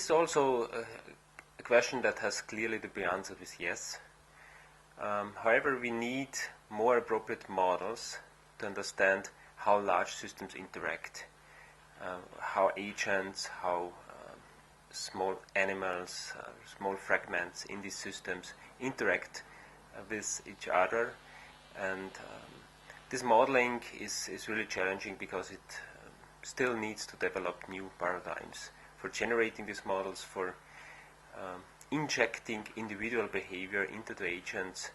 is also a question that has clearly to be answered with yes. However, we need more appropriate models to understand how large systems interact, how agents, how small animals, small fragments in these systems interact with each other. And this modeling is really challenging because it still needs to develop new paradigms for generating these models, for injecting individual behavior into the agents.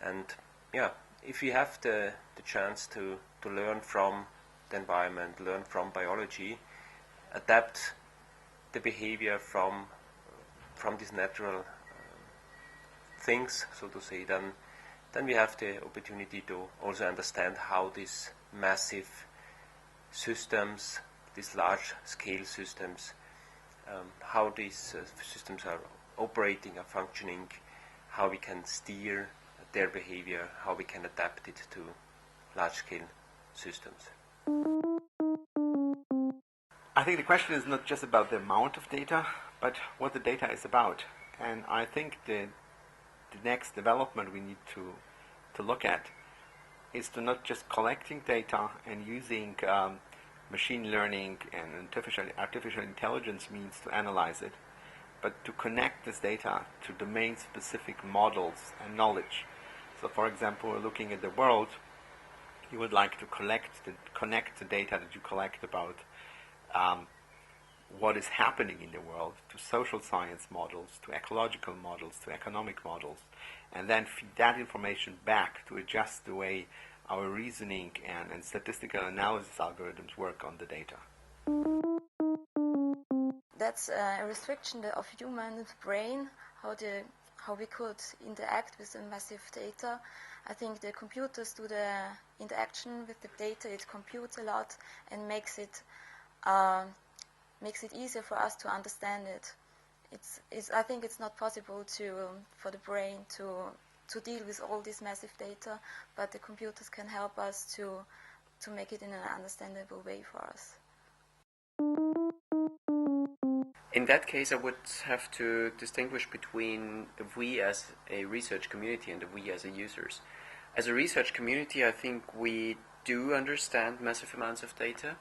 And yeah, if we have the chance to learn from the environment, learn from biology, adapt the behavior from these natural things, so to say, then we have the opportunity to also understand how these massive systems, these large-scale systems, how these systems are operating, are functioning, how we can steer their behavior, how we can adapt it to large-scale systems. I think the question is not just about the amount of data, but what the data is about. And I think the next development we need to look at is to not just collecting data and using machine learning and artificial intelligence means to analyze it, but to connect this data to domain-specific models and knowledge. So, for example, looking at the world, you would like to connect the data that you collect about what is happening in the world to social science models, to ecological models, to economic models, and then feed that information back to adjust the way our reasoning and statistical analysis algorithms work on the data. That's a restriction of human brain, how we could interact with the massive data. I think the computers do the interaction with the data. It computes a lot and makes it easier for us to understand it. I think it's not possible for the brain to deal with all this massive data, but the computers can help us to make it in an understandable way for us. In that case, I would have to distinguish between we as a research community and we as a users. As a research community, I think we do understand massive amounts of data.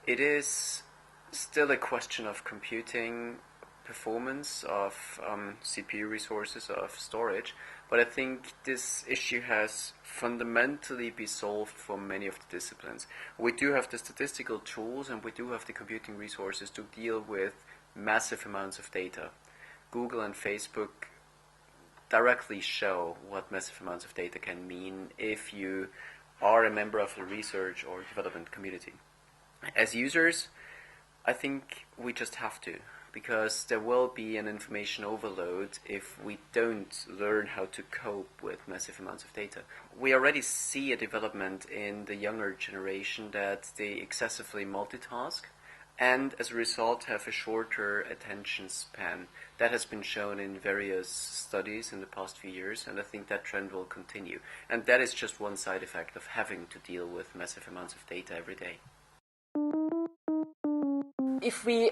It is still a question of computing performance, of CPU resources, of storage, but I think this issue has fundamentally been solved for many of the disciplines. We do have the statistical tools and we do have the computing resources to deal with massive amounts of data. Google and Facebook directly show what massive amounts of data can mean if you are a member of the research or development community. As users, I think we just have to, because there will be an information overload if we don't learn how to cope with massive amounts of data. We already see a development in the younger generation that they excessively multitask and as a result have a shorter attention span. That has been shown in various studies in the past few years, and I think that trend will continue. And that is just one side effect of having to deal with massive amounts of data every day. If we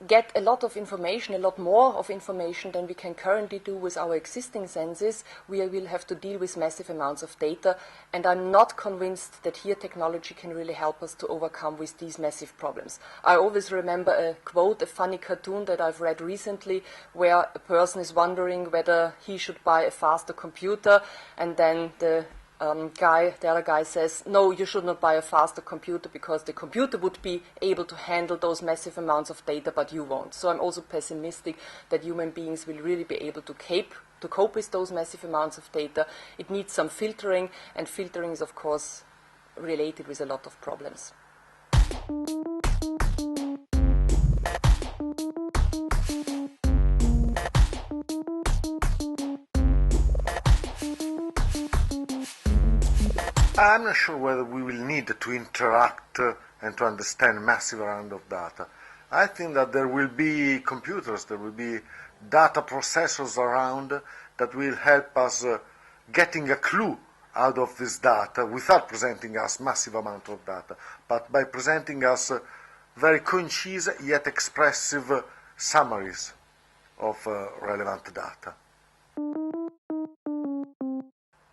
get a lot of information, a lot more of information than we can currently do with our existing senses, we will have to deal with massive amounts of data, and I'm not convinced that here technology can really help us to overcome with these massive problems. I always remember a quote, a funny cartoon that I've read recently, where a person is wondering whether he should buy a faster computer, and then the other guy says, no, you should not buy a faster computer because the computer would be able to handle those massive amounts of data, but you won't. So I'm also pessimistic that human beings will really be able to cope with those massive amounts of data. It needs some filtering, and filtering is, of course, related with a lot of problems. I'm not sure whether we will need to interact and to understand massive amount of data. I think that there will be computers, there will be data processors around that will help us getting a clue out of this data without presenting us massive amount of data, but by presenting us very concise yet expressive summaries of relevant data.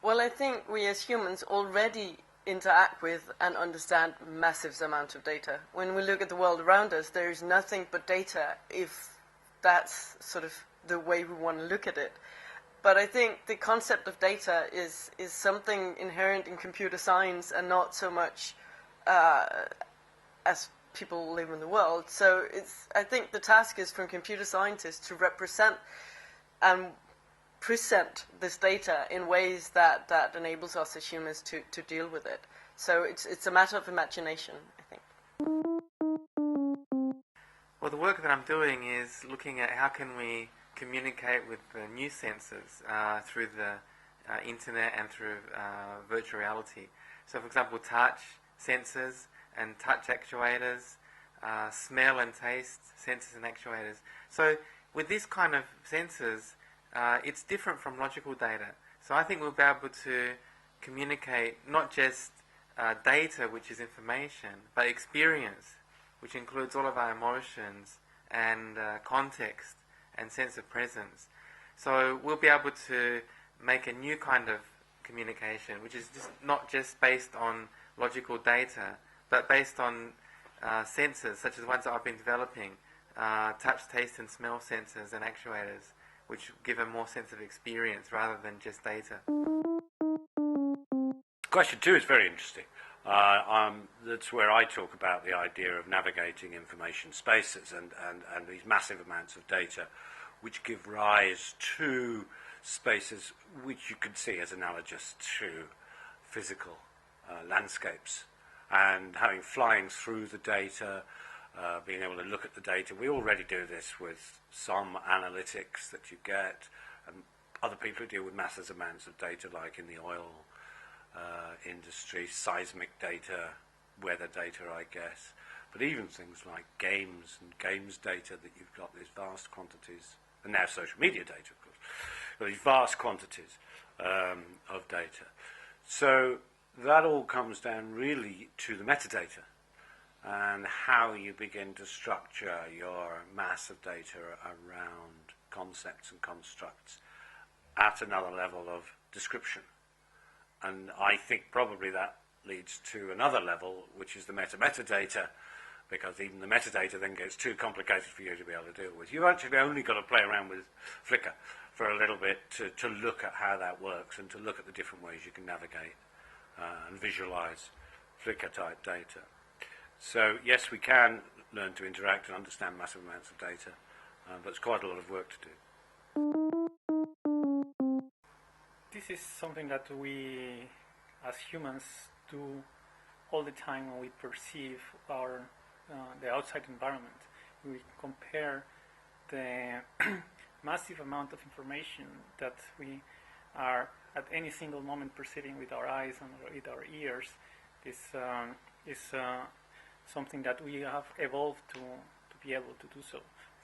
Well, I think we as humans already interact with and understand massive amounts of data. When we look at the world around us, there is nothing but data if that's sort of the way we want to look at it. But I think the concept of data is something inherent in computer science and not so much as people live in the world. So I think the task is from computer scientists to represent and present this data in ways that enables us as humans to deal with it. So it's a matter of imagination, I think. Well, the work that I'm doing is looking at how can we communicate with the new senses through the internet and through virtual reality. So, for example, touch sensors and touch actuators, smell and taste sensors and actuators. So, with this kind of sensors, it's different from logical data. So I think we'll be able to communicate not just data, which is information, but experience, which includes all of our emotions and context and sense of presence. So we'll be able to make a new kind of communication, which is not just based on logical data, but based on sensors, such as the ones that I've been developing, touch, taste and smell sensors and actuators, which give a more sense of experience rather than just data. Question 2 is very interesting. That's where I talk about the idea of navigating information spaces and these massive amounts of data which give rise to spaces which you could see as analogous to physical landscapes, and flying through the data, being able to look at the data. We already do this with some analytics that you get, and other people who deal with massive amounts of data, like in the oil industry, seismic data, weather data, I guess. But even things like games and games data, that you've got these vast quantities, and now social media data, of course, these vast quantities of data. So that all comes down really to the metadata and how you begin to structure your mass of data around concepts and constructs at another level of description. And I think probably that leads to another level, which is the metadata, because even the metadata then gets too complicated for you to be able to deal with. You've actually only got to play around with Flickr for a little bit to look at how that works and to look at the different ways you can navigate and visualize Flickr-type data. So, yes, we can learn to interact and understand massive amounts of data, but it's quite a lot of work to do. This is something that we, as humans, do all the time when we perceive the outside environment. We compare the massive amount of information that we are at any single moment perceiving with our eyes and with our ears. This is something that we have evolved to be able to do so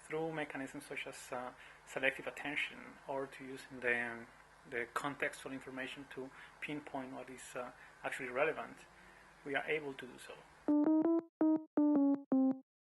through mechanisms such as selective attention, or to using the contextual information to pinpoint what is actually relevant. We are able to do so.